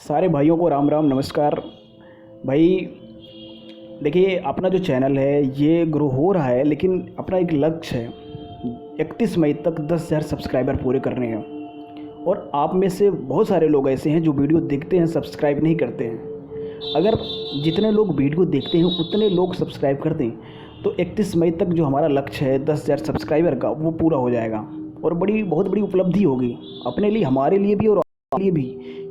सारे भाइयों को राम राम नमस्कार। भाई देखिए, अपना जो चैनल है ये ग्रो हो रहा है, लेकिन अपना एक लक्ष्य है 31 मई तक 10,000 सब्सक्राइबर पूरे करने हैं। और आप में से बहुत सारे लोग ऐसे हैं जो वीडियो देखते हैं, सब्सक्राइब नहीं करते हैं। अगर जितने लोग वीडियो देखते हैं उतने लोग सब्सक्राइब कर दें तो 31 मई तक जो हमारा लक्ष्य है 10,000 सब्सक्राइबर का, वो पूरा हो जाएगा। और बहुत बड़ी उपलब्धि होगी अपने लिए, हमारे लिए भी और आपके लिए भी,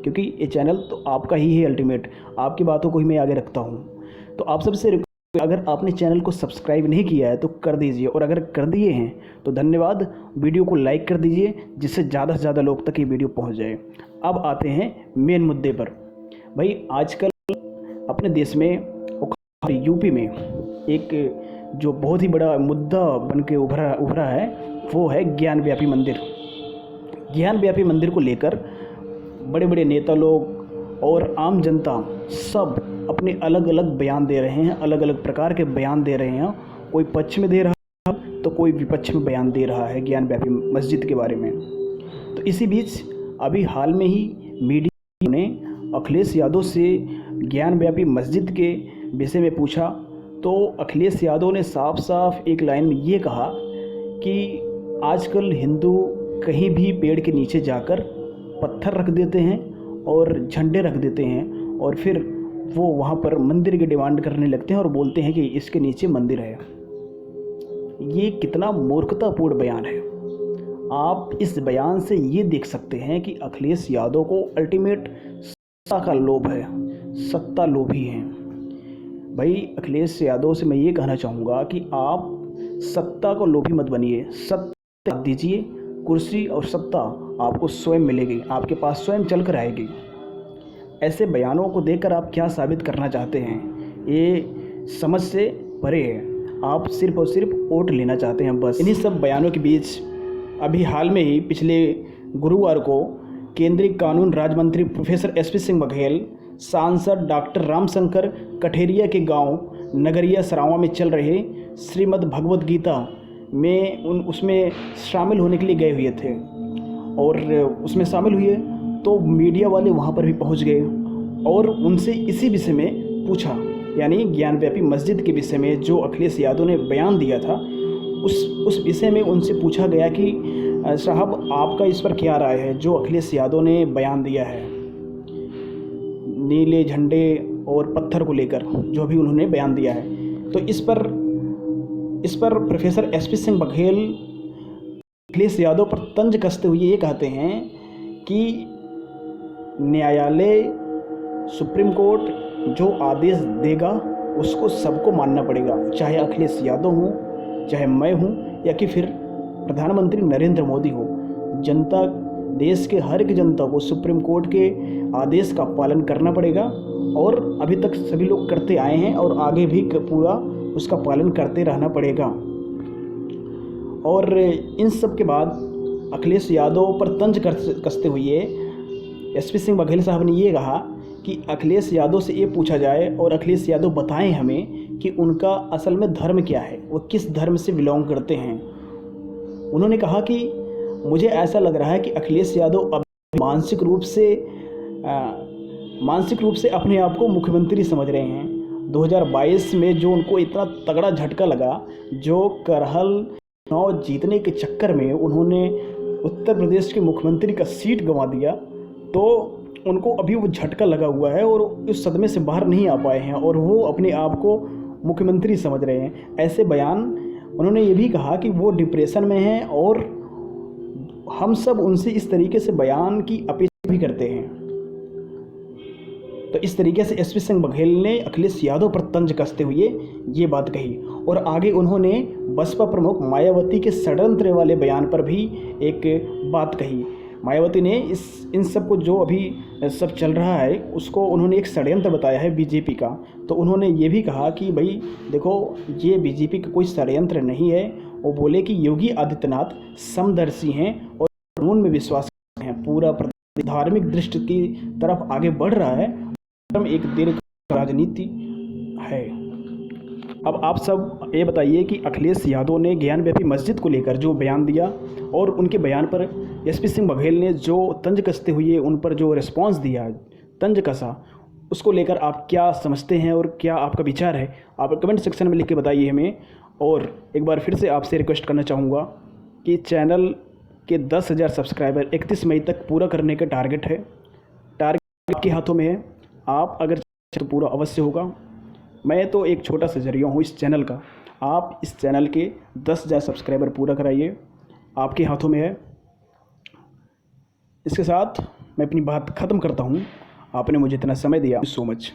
क्योंकि ये चैनल तो आपका ही है। अल्टीमेट आपकी बातों को ही मैं आगे रखता हूँ। तो आप सबसे अगर आपने चैनल को सब्सक्राइब नहीं किया है तो कर दीजिए, और अगर कर दिए हैं तो धन्यवाद। वीडियो को लाइक कर दीजिए जिससे ज़्यादा से ज़्यादा लोग तक ये वीडियो पहुंच जाए। अब आते हैं मेन मुद्दे पर। भाई आजकल अपने देश में यूपी में एक जो बहुत ही बड़ा मुद्दा बन के उभरा है, वो है ज्ञानव्यापी मंदिर। ज्ञानव्यापी मंदिर को लेकर बड़े बड़े नेता लोग और आम जनता सब अपने अलग अलग बयान दे रहे हैं, अलग अलग प्रकार के बयान दे रहे हैं। कोई पक्ष में दे रहा है तो कोई विपक्ष में बयान दे रहा है ज्ञानव्यापी मस्जिद के बारे में। तो इसी बीच अभी हाल में ही मीडिया ने अखिलेश यादव से ज्ञानव्यापी मस्जिद के विषय में पूछा, तो अखिलेश यादव ने साफ साफ एक लाइन में ये कहा कि आजकल हिंदू कहीं भी पेड़ के नीचे जाकर पत्थर रख देते हैं और झंडे रख देते हैं, और फिर वो वहाँ पर मंदिर की डिमांड करने लगते हैं और बोलते हैं कि इसके नीचे मंदिर है। ये कितना मूर्खतापूर्ण बयान है। आप इस बयान से ये देख सकते हैं कि अखिलेश यादव को अल्टीमेट सत्ता का लोभ है, सत्ता लोभी हैं। भाई अखिलेश यादव से मैं ये कहना चाहूँगा कि आप सत्ता को लोभी मत बनिए, सत्ता दीजिए। कुर्सी और सत्ता आपको स्वयं मिलेगी, आपके पास स्वयं चल कर आएगी। ऐसे बयानों को देखकर आप क्या साबित करना चाहते हैं, ये समझ से परे है। आप सिर्फ और सिर्फ वोट लेना चाहते हैं बस। इन्हीं सब बयानों के बीच अभी हाल में ही पिछले गुरुवार को केंद्रीय कानून राज्य मंत्री प्रोफेसर एसपी सिंह बघेल सांसद डॉक्टर रामशंकर कठेरिया के गांव नगरिया सरावां में चल रहे श्रीमद् भगवद गीता में उसमें शामिल होने के लिए गए हुए थे। और उसमें शामिल हुए तो मीडिया वाले वहाँ पर भी पहुँच गए और उनसे इसी विषय में पूछा, यानी ज्ञानव्यापी मस्जिद के विषय में जो अखिलेश यादव ने बयान दिया था उस विषय में उनसे पूछा गया कि साहब आपका इस पर क्या राय है, जो अखिलेश यादव ने बयान दिया है नीले झंडे और पत्थर को लेकर, जो भी उन्होंने बयान दिया है। तो इस पर प्रोफेसर एसपी सिंह बघेल अखिलेश यादव पर तंज कसते हुए ये कहते हैं कि न्यायालय सुप्रीम कोर्ट जो आदेश देगा उसको सबको मानना पड़ेगा, चाहे अखिलेश यादव हो, चाहे मैं हूँ, या कि फिर प्रधानमंत्री नरेंद्र मोदी हो। जनता, देश के हर एक जनता को सुप्रीम कोर्ट के आदेश का पालन करना पड़ेगा, और अभी तक सभी लोग करते आए हैं और आगे भी पूरा उसका पालन करते रहना पड़ेगा। और इन सब के बाद अखिलेश यादव पर तंज कसते हुए एसपी सिंह बघेल साहब ने ये कहा कि अखिलेश यादव से ये पूछा जाए और अखिलेश यादव बताएं हमें कि उनका असल में धर्म क्या है, वो किस धर्म से बिलोंग करते हैं। उन्होंने कहा कि मुझे ऐसा लग रहा है कि अखिलेश यादव अब मानसिक रूप से अपने आप को मुख्यमंत्री समझ रहे हैं। 2022 में जो उनको इतना तगड़ा झटका लगा, जो करहल चुनाव जीतने के चक्कर में उन्होंने उत्तर प्रदेश के मुख्यमंत्री का सीट गंवा दिया, तो उनको अभी वो झटका लगा हुआ है और उस सदमे से बाहर नहीं आ पाए हैं और वो अपने आप को मुख्यमंत्री समझ रहे हैं। ऐसे बयान उन्होंने ये भी कहा कि वो डिप्रेशन में हैं और हम सब उनसे इस तरीके से बयान की अपेक्षा भी करते हैं। तो इस तरीके से एसपी सिंह बघेल ने अखिलेश यादव पर तंज कसते हुए ये बात कही। और आगे उन्होंने बसपा प्रमुख मायावती के षड्यंत्र वाले बयान पर भी एक बात कही। मायावती ने इन सब को, जो अभी सब चल रहा है, उसको उन्होंने एक षड्यंत्र बताया है बीजेपी का। तो उन्होंने ये भी कहा कि भाई देखो, ये बीजेपी का कोई षड्यंत्र नहीं है। वो बोले कि योगी आदित्यनाथ समदर्शी हैं और कानून में विश्वास करते हैं, पूरा प्रदेश धार्मिक दृष्टि की तरफ आगे बढ़ रहा है, एक दीर्घ राजनीति है। अब आप सब ये बताइए कि अखिलेश यादव ने ज्ञानव्यापी मस्जिद को लेकर जो बयान दिया और उनके बयान पर एसपी सिंह बघेल ने जो तंज कसते हुए उन पर जो रिस्पांस दिया, तंज कसा, उसको लेकर आप क्या समझते हैं और क्या आपका विचार है, आप कमेंट सेक्शन में लिख के बताइए हमें। और एक बार फिर से आपसे रिक्वेस्ट करना चाहूँगा कि चैनल के 10,000 सब्सक्राइबर 31 मई तक पूरा करने का टारगेट है। टारगेट आपके हाथों में है, आप अगर तो पूरा अवश्य होगा। मैं तो एक छोटा सा जरिया हूँ इस चैनल का, आप इस चैनल के 10,000 सब्सक्राइबर पूरा कराइए, आपके हाथों में है। इसके साथ मैं अपनी बात ख़त्म करता हूँ। आपने मुझे इतना समय दिया, सो मच।